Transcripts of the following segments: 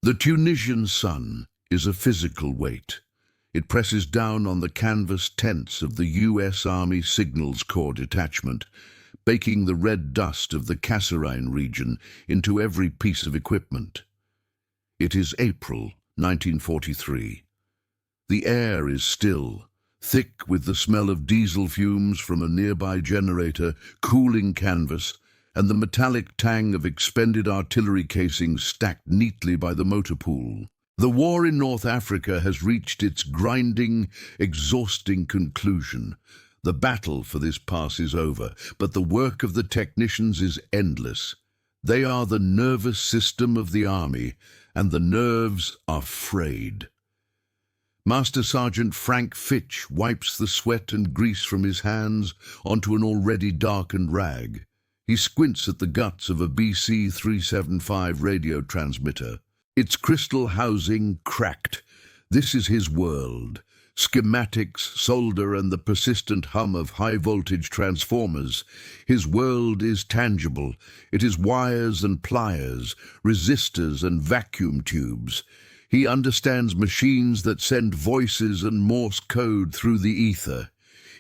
The Tunisian sun is a physical weight. It presses down on the canvas tents of the U.S. Army Signals Corps detachment, baking the red dust of the Kasserine region into every piece of equipment. It is April 1943. The air is still, thick with the smell of diesel fumes from a nearby generator cooling canvas and the metallic tang of expended artillery casings stacked neatly by the motor pool. The war in North Africa has reached its grinding, exhausting conclusion. The battle for this pass is over, but the work of the technicians is endless. They are the nervous system of the army, and the nerves are frayed. Master Sergeant Frank Fitch wipes the sweat and grease from his hands onto an already darkened rag. He squints at the guts of a BC 375 radio transmitter. Its crystal housing cracked. This is his world. Schematics, solder, and the persistent hum of high-voltage transformers. His world is tangible. It is wires and pliers, resistors and vacuum tubes. He understands machines that send voices and Morse code through the ether.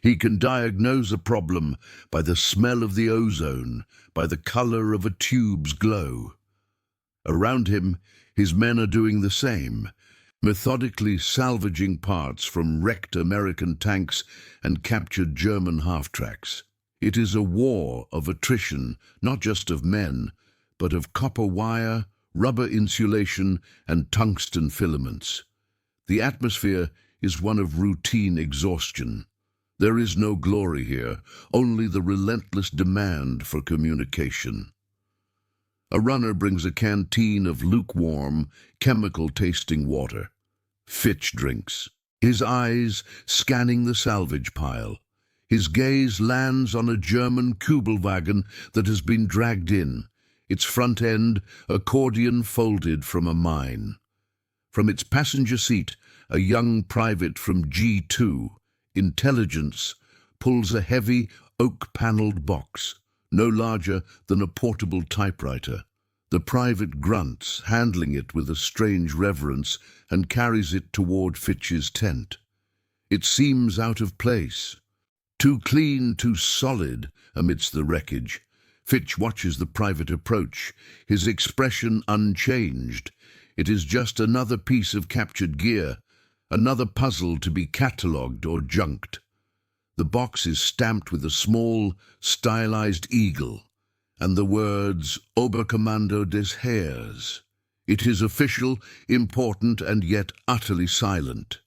He can diagnose a problem by the smell of the ozone, by the color of a tube's glow. Around him, his men are doing the same, methodically salvaging parts from wrecked American tanks and captured German half-tracks. It is a war of attrition, not just of men, but of copper wire, rubber insulation, and tungsten filaments. The atmosphere is one of routine exhaustion. There is no glory here, only the relentless demand for communication. A runner brings a canteen of lukewarm, chemical-tasting water. Fitch drinks, his eyes scanning the salvage pile. His gaze lands on a German Kübelwagen that has been dragged in, its front end accordion folded from a mine. From its passenger seat, a young private from G2, Intelligence, pulls a heavy, oak-paneled box, no larger than a portable typewriter. The private grunts, handling it with a strange reverence, and carries it toward Fitch's tent. It seems out of place, too clean, too solid amidst the wreckage. Fitch watches the private approach, his expression unchanged. It is just another piece of captured gear, another puzzle to be catalogued or junked. The box is stamped with a small, stylized eagle, and the words Oberkommando des Heers. It is official, important, and yet utterly silent.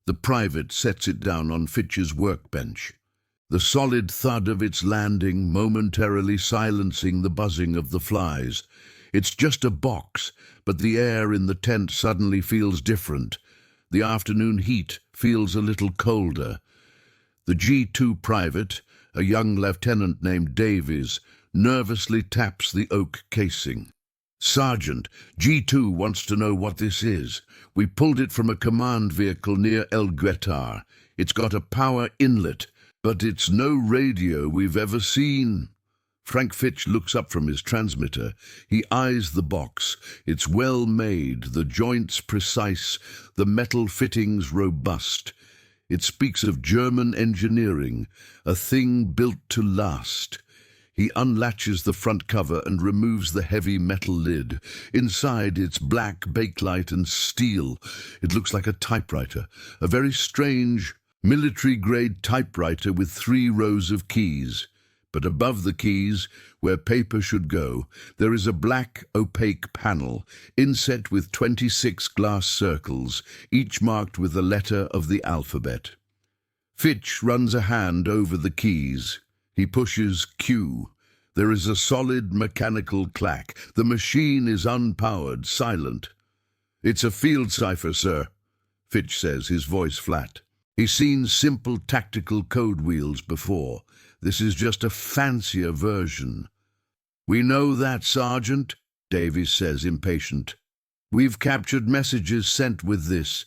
The private sets it down on Fitch's workbench, the solid thud of its landing momentarily silencing the buzzing of the flies. It's just a box, but the air in the tent suddenly feels different. The afternoon heat feels a little colder. The G2 private, a young lieutenant named Davies, nervously taps the oak casing. "Sergeant, G2 wants to know what this is. We pulled it from a command vehicle near El Guetar. It's got a power inlet, but it's no radio we've ever seen." Frank Fitch looks up from his transmitter. He eyes the box. It's well made, the joints precise, the metal fittings robust. It speaks of German engineering, a thing built to last. He unlatches the front cover and removes the heavy metal lid. Inside, it's black bakelite and steel. It looks like a typewriter, a very strange, military-grade typewriter with 3 rows of keys. But above the keys, where paper should go, there is a black, opaque panel, inset with 26 glass circles, each marked with a letter of the alphabet. Fitch runs a hand over the keys. He pushes Q. There is a solid mechanical clack. The machine is unpowered, silent. "It's a field cipher, sir," Fitch says, his voice flat. He's seen simple tactical code wheels before. This is just a fancier version. "We know that, Sergeant," Davies says, impatient. "We've captured messages sent with this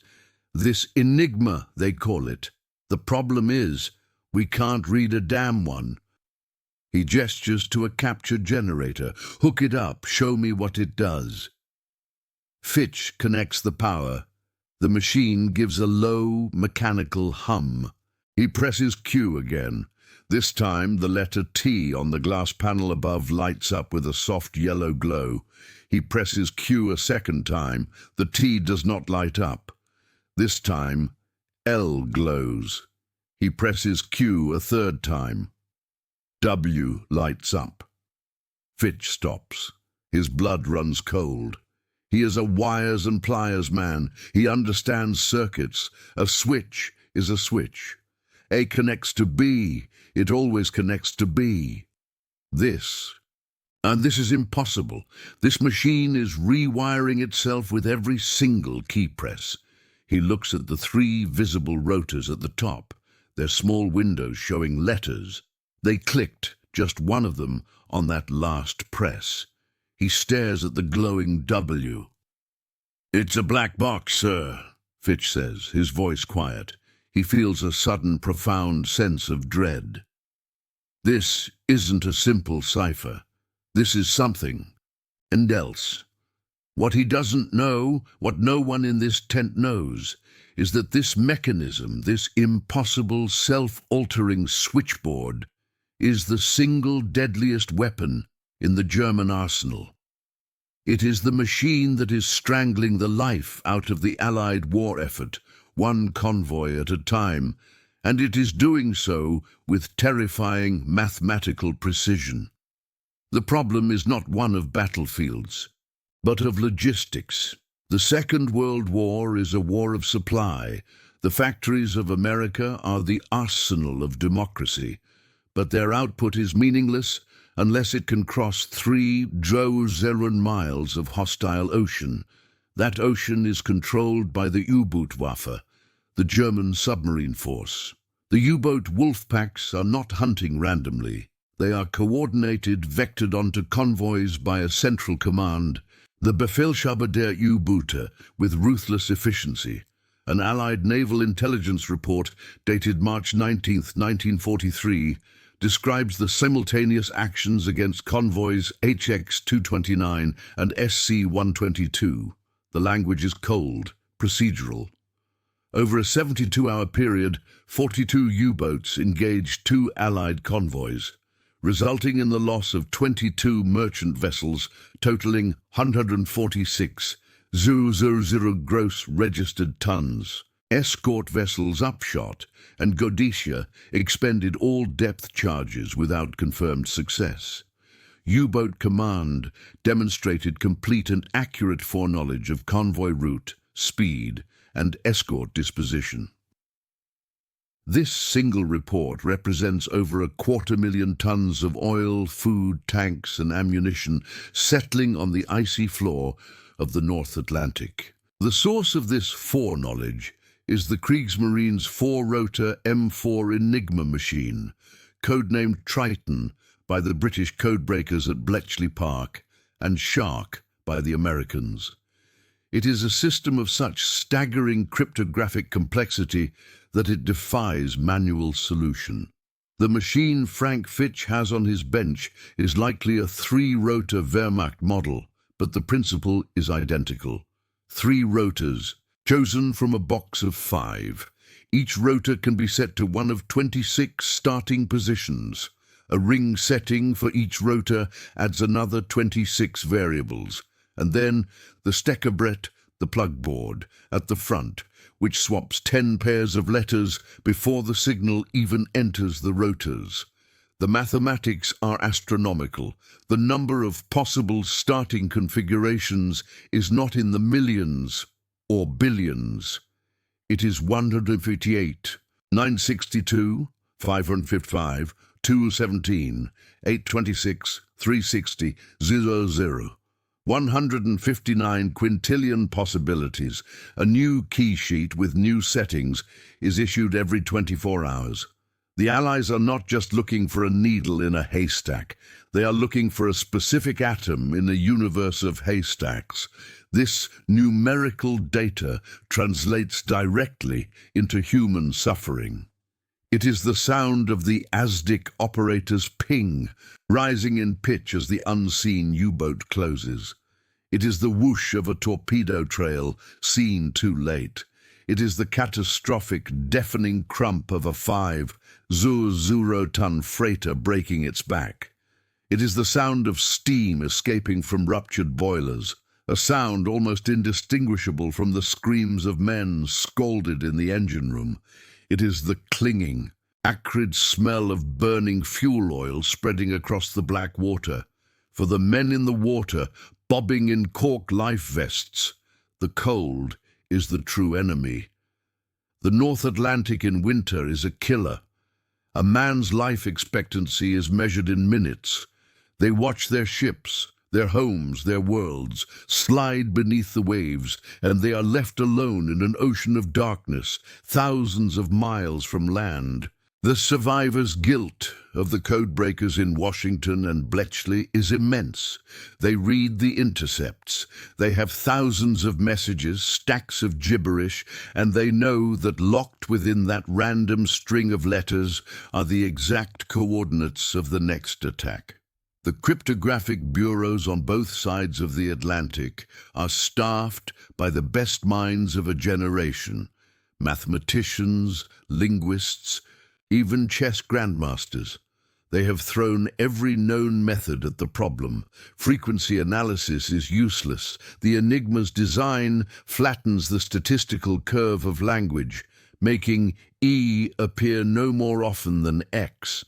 Enigma, they call it. The problem is, we can't read a damn one." He gestures to a captured generator. "Hook it up, show me what it does." Fitch connects the power. The machine gives a low, mechanical hum. He presses Q again. This time, the letter T on the glass panel above lights up with a soft yellow glow. He presses Q a second time. The T does not light up. This time, L glows. He presses Q a third time. W lights up. Fitch stops. His blood runs cold. He is a wires and pliers man. He understands circuits. A switch is a switch. A connects to B. It always connects to B. This is impossible. This machine is rewiring itself with every single key press. He looks at the 3 visible rotors at the top, their small windows showing letters. They clicked, just one of them, on that last press. He stares at the glowing W. "It's a black box, sir," Fitch says, his voice quiet. He feels a sudden, profound sense of dread. This isn't a simple cipher. This is something, and else. What he doesn't know, what no one in this tent knows, is that this mechanism, this impossible, self-altering switchboard, is the single deadliest weapon in the German arsenal. It is the machine that is strangling the life out of the Allied war effort, one convoy at a time, and it is doing so with terrifying mathematical precision. The problem is not one of battlefields, but of logistics. The Second World War is a war of supply. The factories of America are the arsenal of democracy, but their output is meaningless unless it can cross 3,000 miles of hostile ocean. That ocean is controlled by the U-Boot-Waffe, the German submarine force. The U-boat wolf packs are not hunting randomly. They are coordinated, vectored onto convoys by a central command, the Befehlshaber der U-Boote, with ruthless efficiency. An Allied naval intelligence report dated March 19, 1943, describes the simultaneous actions against convoys HX-229 and SC-122. The language is cold, procedural. Over a 72-hour period, 42 U-boats engaged 2 Allied convoys, resulting in the loss of 22 merchant vessels, totaling 146,000 gross registered tons. Escort vessels Upshot and Godetia expended all depth charges without confirmed success. U-boat command demonstrated complete and accurate foreknowledge of convoy route, speed, and escort disposition. This single report represents over 250,000 tons of oil, food, tanks, and ammunition settling on the icy floor of the North Atlantic. The source of this foreknowledge is the Kriegsmarine's 4-rotor M4 Enigma machine, codenamed Triton by the British codebreakers at Bletchley Park and Shark by the Americans. It is a system of such staggering cryptographic complexity that it defies manual solution. The machine Frank Fitch has on his bench is likely a 3-rotor Wehrmacht model, but the principle is identical. 3 rotors, chosen from a box of 5. Each rotor can be set to one of 26 starting positions. A ring setting for each rotor adds another 26 variables. And then the Steckerbrett, the plug board, at the front, which swaps 10 pairs of letters before the signal even enters the rotors. The mathematics are astronomical. The number of possible starting configurations is not in the millions or billions. It is 158, 962, 555, 217, 826, 360, 00. 159 quintillion possibilities. A new key sheet with new settings is issued every 24 hours. The Allies are not just looking for a needle in a haystack. They are looking for a specific atom in a universe of haystacks. This numerical data translates directly into human suffering. It is the sound of the ASDIC operator's ping, rising in pitch as the unseen U-boat closes. It is the whoosh of a torpedo trail seen too late. It is the catastrophic, deafening crump of a 5,000-ton freighter breaking its back. It is the sound of steam escaping from ruptured boilers, a sound almost indistinguishable from the screams of men scalded in the engine room. It is the clinging, acrid smell of burning fuel oil spreading across the black water. For the men in the water, bobbing in cork life vests, the cold is the true enemy. The North Atlantic in winter is a killer. A man's life expectancy is measured in minutes. They watch their ships, their homes, their worlds, slide beneath the waves, and they are left alone in an ocean of darkness, thousands of miles from land. The survivors' guilt of the codebreakers in Washington and Bletchley is immense. They read the intercepts. They have thousands of messages, stacks of gibberish, and they know that locked within that random string of letters are the exact coordinates of the next attack. The cryptographic bureaus on both sides of the Atlantic are staffed by the best minds of a generation, mathematicians, linguists, even chess grandmasters. They have thrown every known method at the problem. Frequency analysis is useless. The Enigma's design flattens the statistical curve of language, making E appear no more often than X.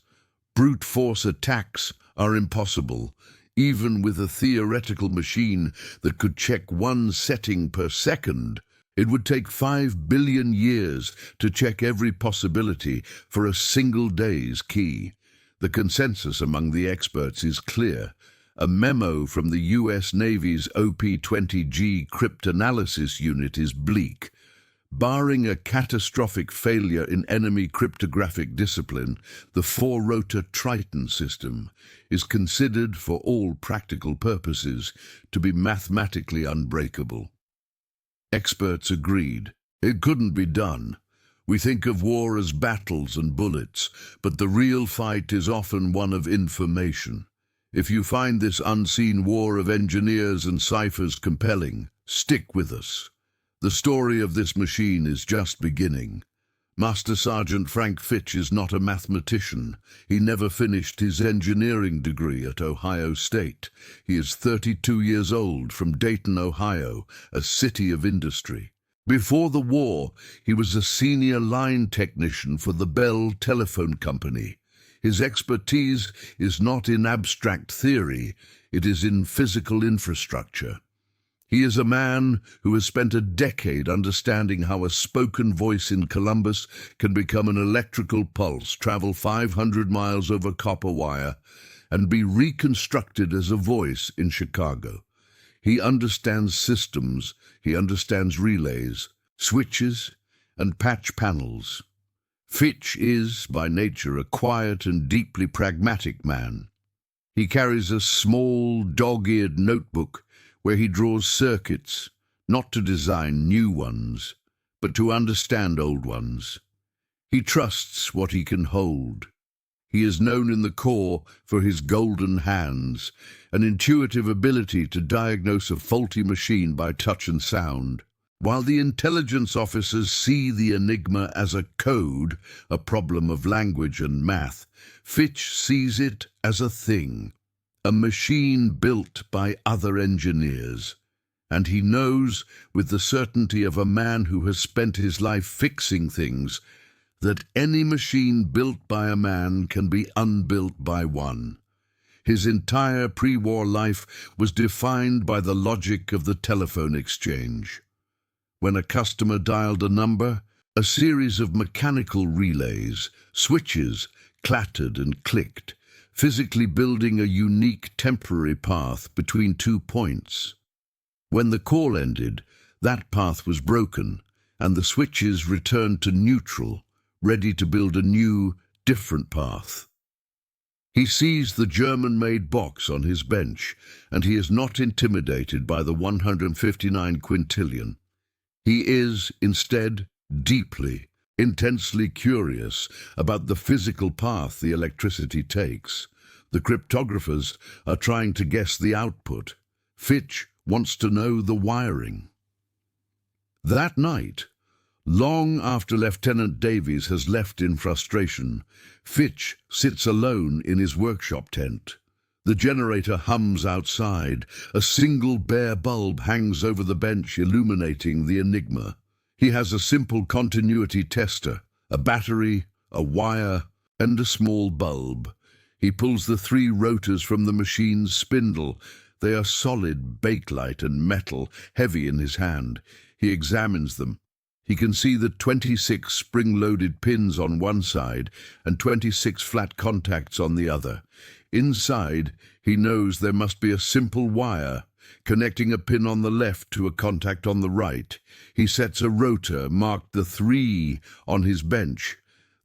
Brute force attacks are impossible, even with a theoretical machine that could check one setting per second. It would take 5 billion years to check every possibility for a single day's key. The consensus among the experts is clear. A memo from the US Navy's OP-20G cryptanalysis unit is bleak. Barring a catastrophic failure in enemy cryptographic discipline, the four-rotor Triton system is considered for all practical purposes to be mathematically unbreakable. Experts agreed. It couldn't be done. We think of war as battles and bullets, but the real fight is often one of information. If you find this unseen war of engineers and ciphers compelling, stick with us. The story of this machine is just beginning. Master Sergeant Frank Fitch is not a mathematician. He never finished his engineering degree at Ohio State. He is 32 years old from Dayton, Ohio, a city of industry. Before the war, he was a senior line technician for the Bell Telephone Company. His expertise is not in abstract theory, it is in physical infrastructure. He is a man who has spent a decade understanding how a spoken voice in Columbus can become an electrical pulse, travel 500 miles over copper wire, and be reconstructed as a voice in Chicago. He understands systems, he understands relays, switches, and patch panels. Fitch is, by nature, a quiet and deeply pragmatic man. He carries a small, dog-eared notebook where he draws circuits, not to design new ones, but to understand old ones. He trusts what he can hold. He is known in the Corps for his golden hands, an intuitive ability to diagnose a faulty machine by touch and sound. While the intelligence officers see the Enigma as a code, a problem of language and math, Fitch sees it as a thing, a machine built by other engineers. And he knows, with the certainty of a man who has spent his life fixing things, that any machine built by a man can be unbuilt by one. His entire pre-war life was defined by the logic of the telephone exchange. When a customer dialed a number, a series of mechanical relays, switches, clattered and clicked, physically building a unique temporary path between 2 points. When the call ended, that path was broken, and the switches returned to neutral, ready to build a new, different path. He sees the German-made box on his bench, and he is not intimidated by the 159 quintillion. He is, instead, deeply, intensely curious about the physical path the electricity takes. The cryptographers are trying to guess the output. Fitch wants to know the wiring. That night, long after Lieutenant Davies has left in frustration, Fitch sits alone in his workshop tent. The generator hums outside. A single bare bulb hangs over the bench, illuminating the Enigma. He has a simple continuity tester, a battery, a wire, and a small bulb. He pulls the 3 rotors from the machine's spindle. They are solid bakelite and metal, heavy in his hand. He examines them. He can see the 26 spring-loaded pins on one side and 26 flat contacts on the other. Inside, he knows there must be a simple wire, connecting a pin on the left to a contact on the right. He sets a rotor marked the 3 on his bench.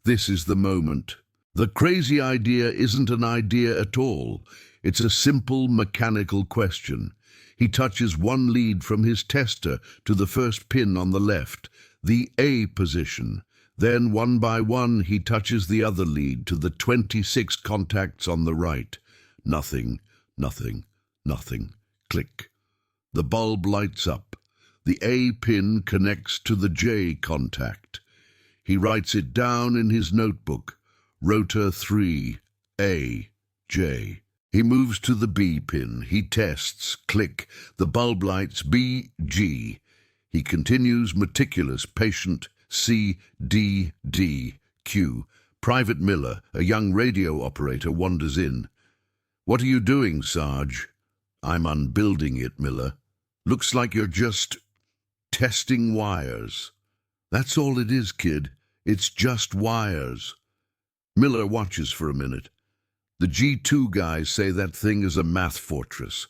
This is the moment. The crazy idea isn't an idea at all. It's a simple mechanical question. He touches one lead from his tester to the first pin on the left, the A position. Then, one by one, he touches the other lead to the 26 contacts on the right. Nothing, nothing, nothing. Click. The bulb lights up. The A pin connects to the J contact. He writes it down in his notebook. Rotor 3, A, J. He moves to the B pin. He tests. Click. The bulb lights B, G. He continues, meticulous, patient. C, D, D, Q. Private Miller, a young radio operator, wanders in. "What are you doing, Sarge?" "I'm unbuilding it, Miller." "Looks like you're just testing wires." "That's all it is, kid. It's just wires." Miller watches for a minute. "The G2 guys say that thing is a math fortress.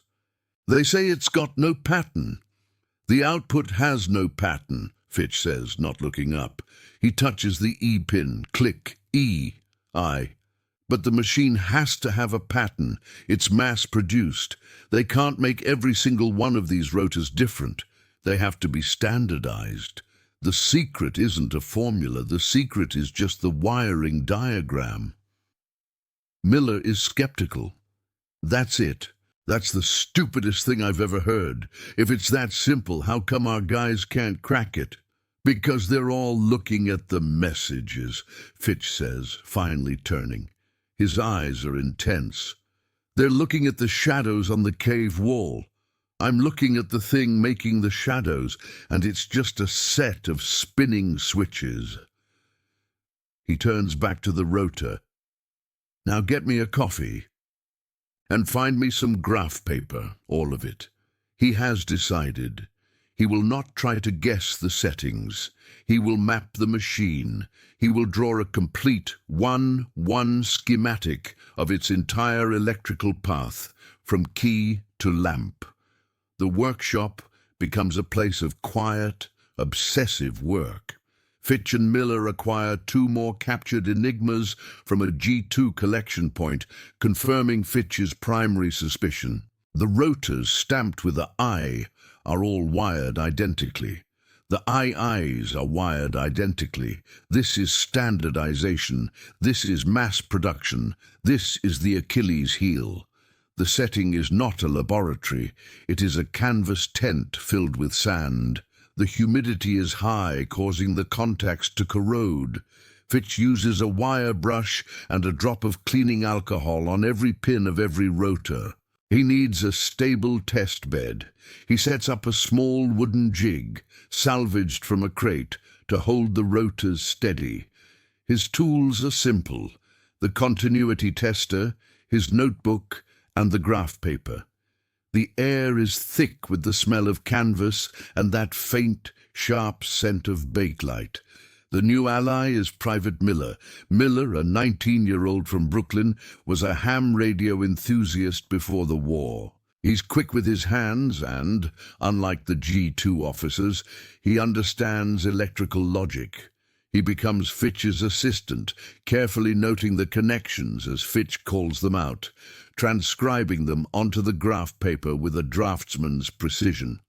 They say it's got no pattern." "The output has no pattern," Fitch says, not looking up. He touches the E pin. Click. E. I. "But the machine has to have a pattern. It's mass-produced. They can't make every single one of these rotors different. They have to be standardized. The secret isn't a formula. The secret is just the wiring diagram." Miller is skeptical. "That's it. That's the stupidest thing I've ever heard. If it's that simple, how come our guys can't crack it?" "Because they're all looking at the messages," Fitch says, finally turning. His eyes are intense. "They're looking at the shadows on the cave wall. I'm looking at the thing making the shadows, and it's just a set of spinning switches." He turns back to the rotor. "Now get me a coffee. And find me some graph paper, all of it." He has decided. He will not try to guess the settings. He will map the machine. He will draw a complete one schematic of its entire electrical path, from key to lamp. The workshop becomes a place of quiet, obsessive work. Fitch and Miller acquire 2 more captured Enigmas from a G2 collection point, confirming Fitch's primary suspicion. The rotors stamped with the I are all wired identically. The IIs are wired identically. This is standardization. This is mass production. This is the Achilles heel. The setting is not a laboratory. It is a canvas tent filled with sand. The humidity is high, causing the contacts to corrode. Fitch uses a wire brush and a drop of cleaning alcohol on every pin of every rotor. He needs a stable test bed. He sets up a small wooden jig, salvaged from a crate, to hold the rotors steady. His tools are simple: the continuity tester, his notebook, and the graph paper. The air is thick with the smell of canvas and that faint, sharp scent of bakelite. The new ally is Private Miller. Miller, a 19-year-old from Brooklyn, was a ham radio enthusiast before the war. He's quick with his hands and, unlike the G2 officers, he understands electrical logic. He becomes Fitch's assistant, carefully noting the connections as Fitch calls them out, transcribing them onto the graph paper with a draftsman's precision.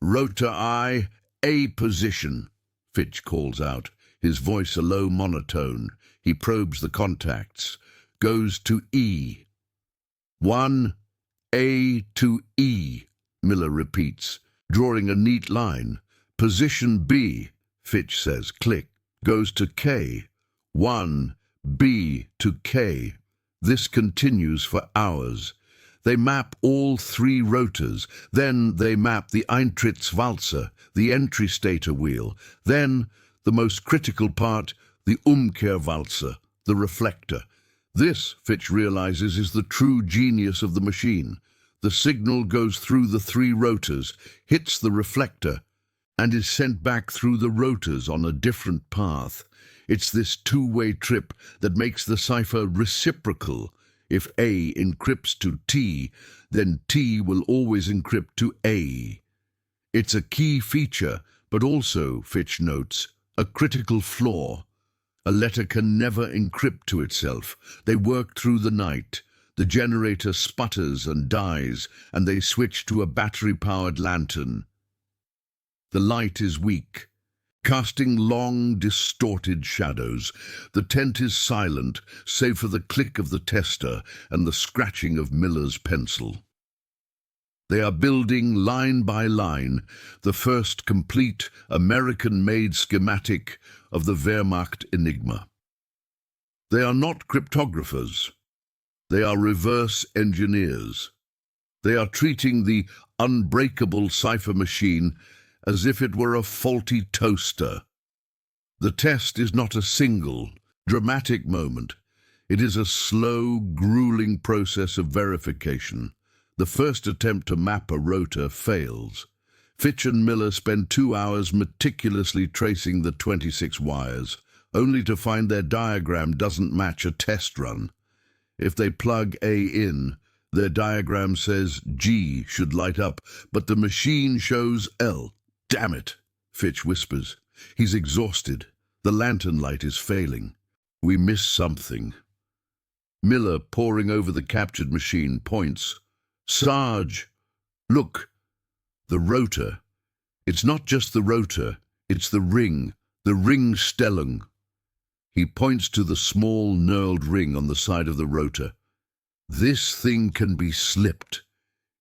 "Rotor I, A position," Fitch calls out, his voice a low monotone. He probes the contacts. Goes to E. 1, A to E. Miller repeats, drawing a neat line. Position B, Fitch says, click, goes to K. 1, B to K. This continues for hours. They map all 3 rotors, then they map the Eintrittswalzer, the entry stator wheel, then, the most critical part, the Umkehrwalzer, the reflector. This, Fitch realizes, is the true genius of the machine. The signal goes through the 3 rotors, hits the reflector, and is sent back through the rotors on a different path. It's this two-way trip that makes the cipher reciprocal. If A encrypts to T, then T will always encrypt to A. It's a key feature, but also, Fitch notes, a critical flaw. A letter can never encrypt to itself. They work through the night. The generator sputters and dies, and they switch to a battery-powered lantern. The light is weak, casting long, distorted shadows. The tent is silent, save for the click of the tester and the scratching of Miller's pencil. They are building, line by line, the first complete American-made schematic of the Wehrmacht Enigma. They are not cryptographers. They are reverse engineers. They are treating the unbreakable cipher machine as if it were a faulty toaster. The test is not a single, dramatic moment. It is a slow, grueling process of verification. The first attempt to map a rotor fails. Fitch and Miller spend 2 hours meticulously tracing the 26 wires, only to find their diagram doesn't match a test run. If they plug A in, their diagram says G should light up, but the machine shows L. "Damn it," Fitch whispers. He's exhausted. The lantern light is failing. We miss something. Miller, poring over the captured machine, points. "Sarge, look, the rotor. It's not just the rotor, it's the Ringstellung." He points to the small, knurled ring on the side of the rotor. "This thing can be slipped.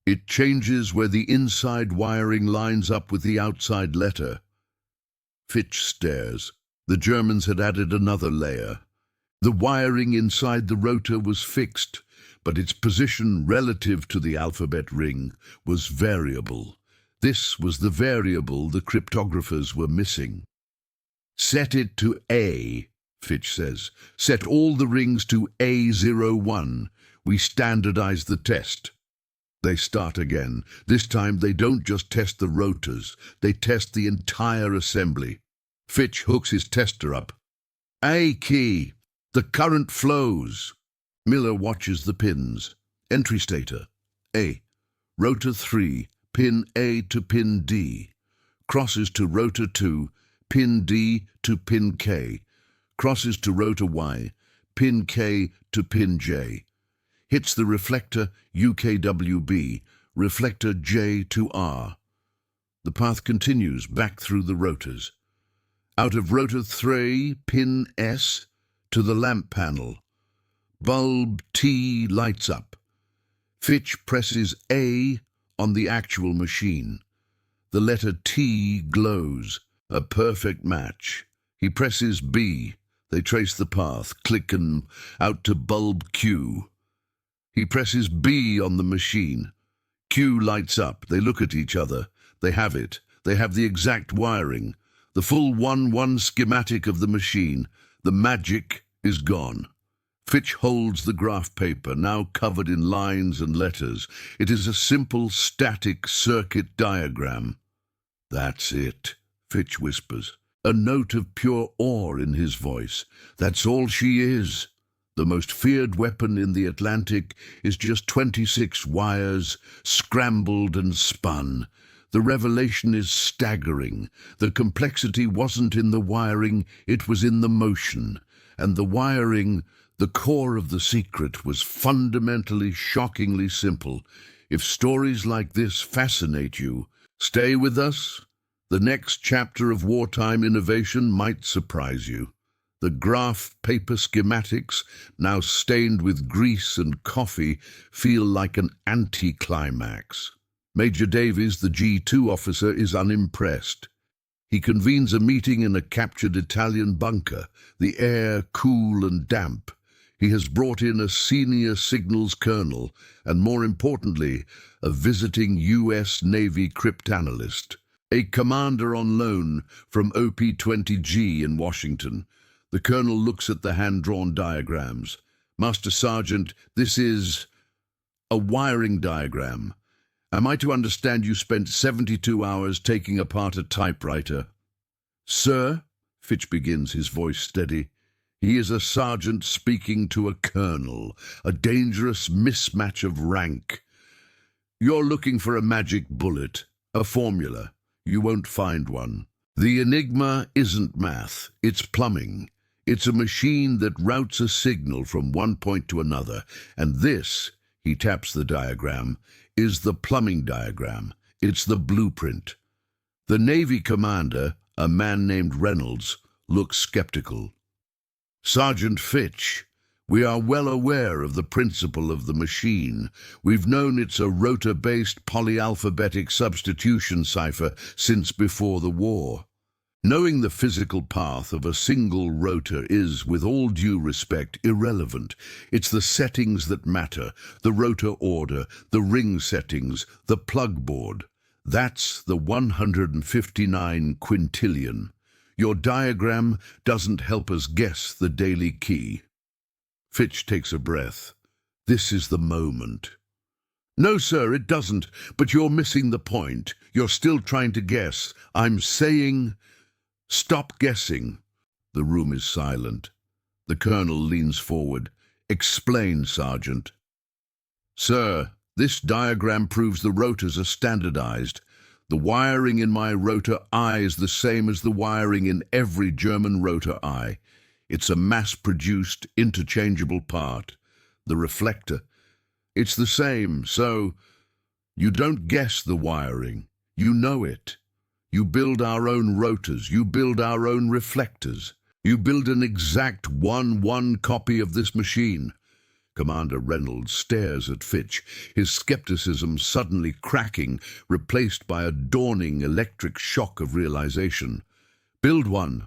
It changes where the inside wiring lines up with the outside letter." Fitch stares. The Germans had added another layer. The wiring inside the rotor was fixed, but its position relative to the alphabet ring was variable. This was the variable the cryptographers were missing. "Set it to A," Fitch says. "Set all the rings to A01. We standardize the test." They start again. This time they don't just test the rotors, they test the entire assembly. Fitch hooks his tester up. "A key. The current flows." Miller watches the pins. Entry stator, A. Rotor 3, pin A to pin D. Crosses to rotor 2, pin D to pin K. Crosses to rotor Y, pin K to pin J. Hits the reflector UKWB, reflector J to R. The path continues back through the rotors. Out of rotor 3, pin S, to the lamp panel. Bulb T lights up. Fitch presses A on the actual machine. The letter T glows, a perfect match. He presses B. They trace the path, click and out to bulb Q. He presses B on the machine. Q lights up. They look at each other. They have it. They have the exact wiring. The full 1-1 schematic of the machine. The magic is gone. Fitch holds the graph paper, now covered in lines and letters. It is a simple, static circuit diagram. "That's it," Fitch whispers, a note of pure awe in his voice. "That's all she is. The most feared weapon in the Atlantic is just 26 wires, scrambled and spun. The revelation is staggering. The complexity wasn't in the wiring, it was in the motion. And the wiring, the core of the secret, was fundamentally, shockingly simple. If stories like this fascinate you, stay with us. The next chapter of wartime innovation might surprise you. The graph paper schematics, now stained with grease and coffee, feel like an anticlimax. Major Davies, the G2 officer, is unimpressed. He convenes a meeting in a captured Italian bunker, the air cool and damp. He has brought in a senior signals colonel and, more importantly, a visiting US Navy cryptanalyst, a commander on loan from OP-20G in Washington. The colonel looks at the hand-drawn diagrams. Master Sergeant, this is a wiring diagram. Am I to understand you spent 72 hours taking apart a typewriter? Sir, Fitch begins, his voice steady. He is a sergeant speaking to a colonel, a dangerous mismatch of rank. You're looking for a magic bullet, a formula. You won't find one. The Enigma isn't math, it's plumbing. It's a machine that routes a signal from one point to another, and this, he taps the diagram, is the plumbing diagram. It's the blueprint. The Navy commander, a man named Reynolds, looks skeptical. Sergeant Fitch, we are well aware of the principle of the machine. We've known it's a rotor-based polyalphabetic substitution cipher since before the war. Knowing the physical path of a single rotor is, with all due respect, irrelevant. It's the settings that matter, the rotor order, the ring settings, the plug board. That's the 159 quintillion. Your diagram doesn't help us guess the daily key. Fitch takes a breath. This is the moment. No, sir, it doesn't, but you're missing the point. You're still trying to guess. I'm saying, stop guessing. The room is silent. The colonel leans forward. Explain, Sergeant. Sir, this diagram proves the rotors are standardized. The wiring in my rotor I is the same as the wiring in every German rotor I. It's a mass-produced, interchangeable part. The reflector. It's the same, so you don't guess the wiring. You know it. You build our own rotors. You build our own reflectors. You build an exact 1-1 copy of this machine. Commander Reynolds stares at Fitch, his skepticism suddenly cracking, replaced by a dawning electric shock of realization. Build one,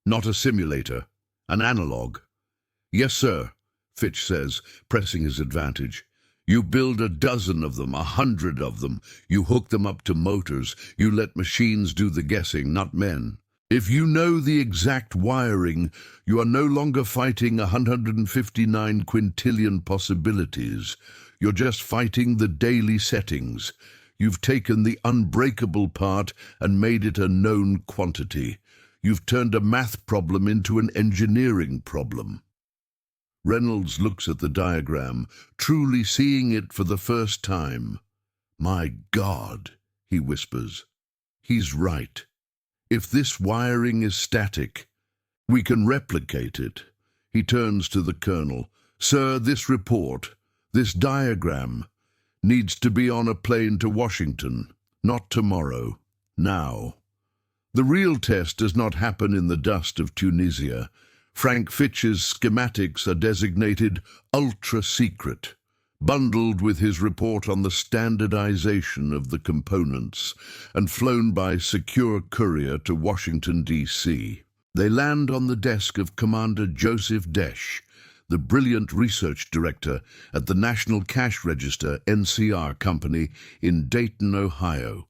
not a simulator, an analog. Yes, sir, Fitch says, pressing his advantage. You build a dozen of them, 100 of them. You hook them up to motors. You let machines do the guessing, not men. If you know the exact wiring, you are no longer fighting 159 quintillion possibilities. You're just fighting the daily settings. You've taken the unbreakable part and made it a known quantity. You've turned a math problem into an engineering problem. Reynolds looks at the diagram, truly seeing it for the first time. My God, he whispers. He's right. If this wiring is static, we can replicate it. He turns to the colonel. Sir, this report, this diagram, needs to be on a plane to Washington. Not tomorrow. Now. The real test does not happen in the dust of Tunisia. Frank Fitch's schematics are designated ultra-secret, bundled with his report on the standardization of the components, and flown by secure courier to Washington, D.C. They land on the desk of Commander Joseph Desch, the brilliant research director at the National Cash Register (NCR) company in Dayton, Ohio.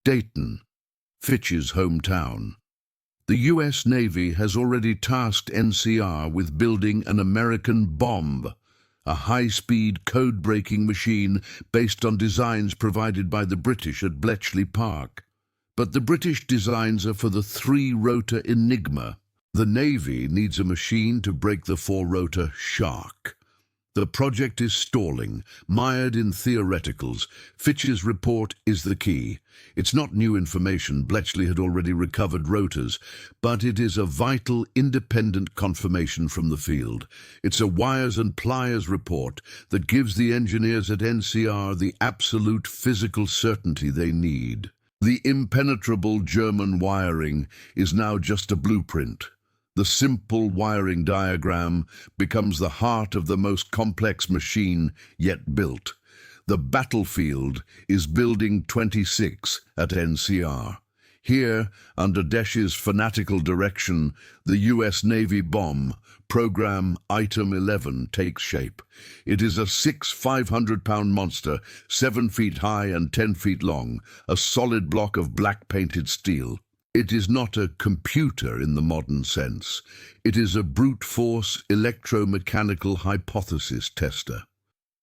Dayton, Fitch's hometown. The U.S. Navy has already tasked NCR with building an American bomb, a high-speed, code-breaking machine based on designs provided by the British at Bletchley Park. But the British designs are for the 3-rotor Enigma. The Navy needs a machine to break the 4-rotor Shark. The project is stalling, mired in theoreticals. Fitch's report is the key. It's not new information. Bletchley had already recovered rotors, but it is a vital, independent confirmation from the field. It's a wires and pliers report that gives the engineers at NCR the absolute physical certainty they need. The impenetrable German wiring is now just a blueprint. The simple wiring diagram becomes the heart of the most complex machine yet built. The battlefield is Building 26 at NCR. Here, under Desh's fanatical direction, the US Navy bomb, Program Item 11, takes shape. It is a 500-pound monster, 7 feet high and 10 feet long, a solid block of black-painted steel. It is not a computer in the modern sense. It is a brute force electromechanical hypothesis tester.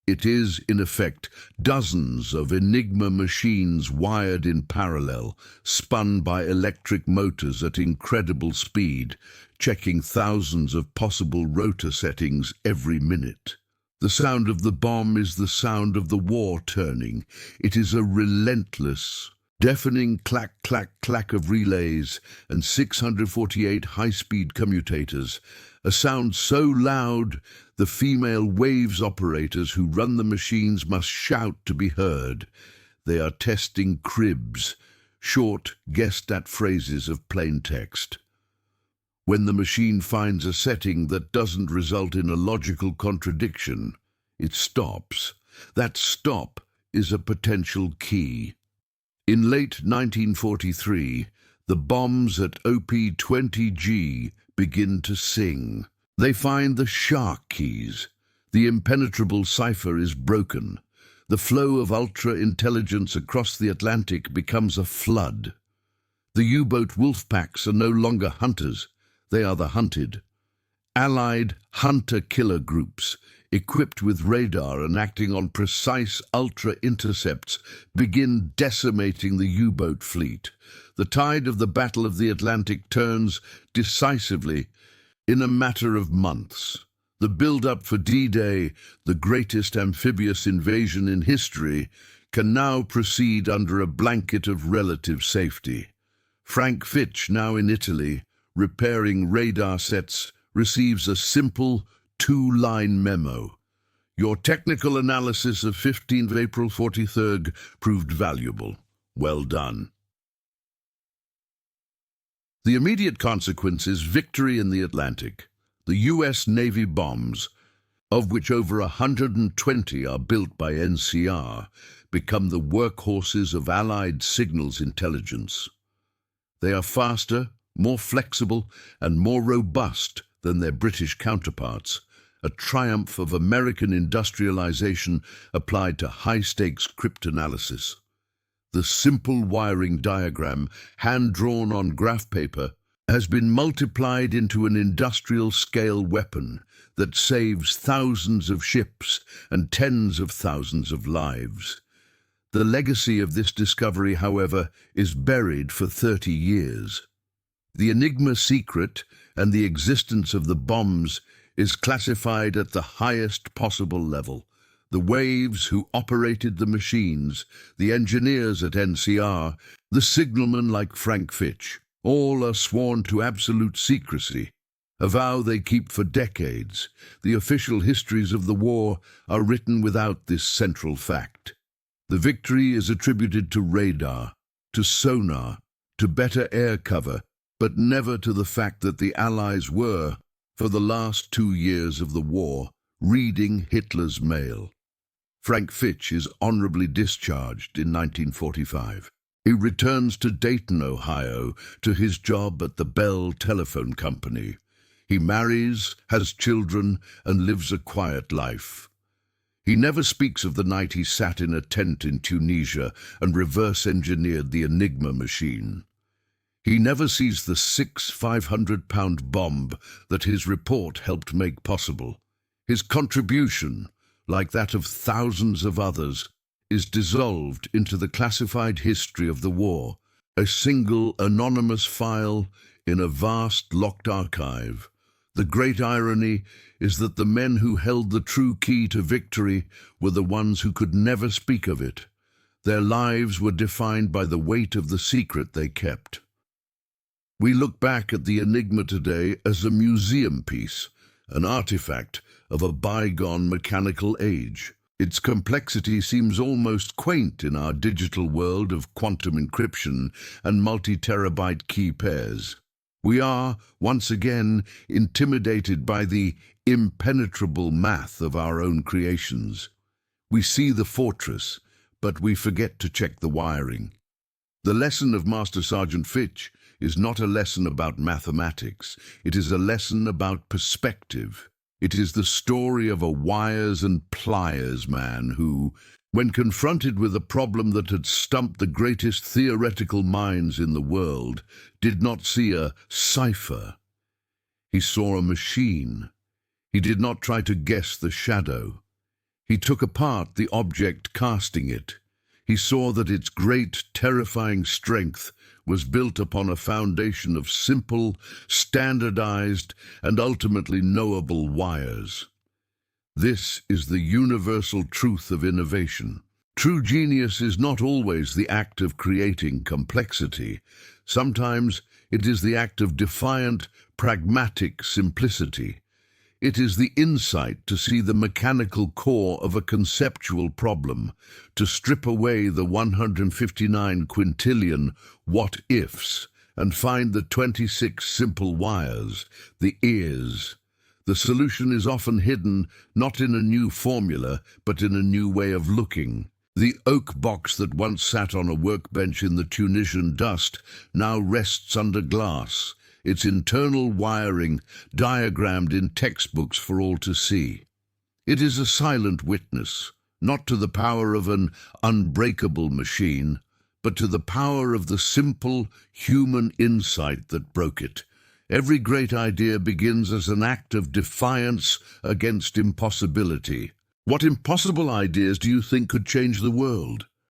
It is, in effect, dozens of Enigma machines wired in parallel, spun by electric motors at incredible speed, checking thousands of possible rotor settings every minute. The sound of the bomb is the sound of the war turning. It is a relentless, deafening clack, clack, clack of relays and 648 high-speed commutators, a sound so loud the female waves operators who run the machines must shout to be heard. They are testing cribs, short, guessed-at phrases of plain text. When the machine finds a setting that doesn't result in a logical contradiction, it stops. That stop is a potential key. In late 1943, the bombs at OP-20G begin to sing. They find the shark keys. The impenetrable cipher is broken. The flow of ultra-intelligence across the Atlantic becomes a flood. The U-boat wolf packs are no longer hunters. They are the hunted. Allied hunter-killer groups, equipped with radar and acting on precise ultra-intercepts, begin decimating the U-boat fleet. The tide of the Battle of the Atlantic turns decisively in a matter of months. The build-up for D-Day, the greatest amphibious invasion in history, can now proceed under a blanket of relative safety. Frank Fitch, now in Italy, repairing radar sets, receives a simple two-line memo. Your technical analysis of 15th April 43rd proved valuable. Well done. The immediate consequence is victory in the Atlantic. The US Navy bombs, of which over 120 are built by NCR, become the workhorses of Allied signals intelligence. They are faster, more flexible, and more robust than their British counterparts, a triumph of American industrialization applied to high-stakes cryptanalysis. The simple wiring diagram, hand-drawn on graph paper, has been multiplied into an industrial-scale weapon that saves thousands of ships and tens of thousands of lives. The legacy of this discovery, however, is buried for 30 years. The Enigma secret and the existence of the bombs is classified at the highest possible level. The waves who operated the machines, the engineers at NCR, the signalmen like Frank Fitch, all are sworn to absolute secrecy, a vow they keep for decades. The official histories of the war are written without this central fact. The victory is attributed to radar, to sonar, to better air cover, but never to the fact that the Allies were, for the last 2 years of the war, reading Hitler's mail. Frank Fitch is honorably discharged in 1945. He returns to Dayton, Ohio, to his job at the Bell Telephone Company. He marries, has children, and lives a quiet life. He never speaks of the night he sat in a tent in Tunisia and reverse-engineered the Enigma machine. He never sees the 500-pound bomb that his report helped make possible. His contribution, like that of thousands of others, is dissolved into the classified history of the war, a single anonymous file in a vast locked archive. The great irony is that the men who held the true key to victory were the ones who could never speak of it. Their lives were defined by the weight of the secret they kept. We look back at the Enigma today as a museum piece, an artifact of a bygone mechanical age. Its complexity seems almost quaint in our digital world of quantum encryption and multi-terabyte key pairs. We are, once again, intimidated by the impenetrable math of our own creations. We see the fortress, but we forget to check the wiring. The lesson of Master Sergeant Fitch is not a lesson about mathematics. It is a lesson about perspective. It is the story of a wires and pliers man who, when confronted with a problem that had stumped the greatest theoretical minds in the world, did not see a cipher. He saw a machine. He did not try to guess the shadow. He took apart the object, casting it. He saw that its great, terrifying strength was built upon a foundation of simple, standardized, and ultimately knowable wires. This is the universal truth of innovation. True genius is not always the act of creating complexity. Sometimes it is the act of defiant, pragmatic simplicity. It is the insight to see the mechanical core of a conceptual problem, to strip away the 159 quintillion what-ifs and find the 26 simple wires, the ears. The solution is often hidden not in a new formula, but in a new way of looking. The oak box that once sat on a workbench in the Tunisian dust now rests under glass, its internal wiring diagrammed in textbooks for all to see. It is a silent witness, not to the power of an unbreakable machine, but to the power of the simple human insight that broke it. Every great idea begins as an act of defiance against impossibility. What impossible ideas do you think could change the world?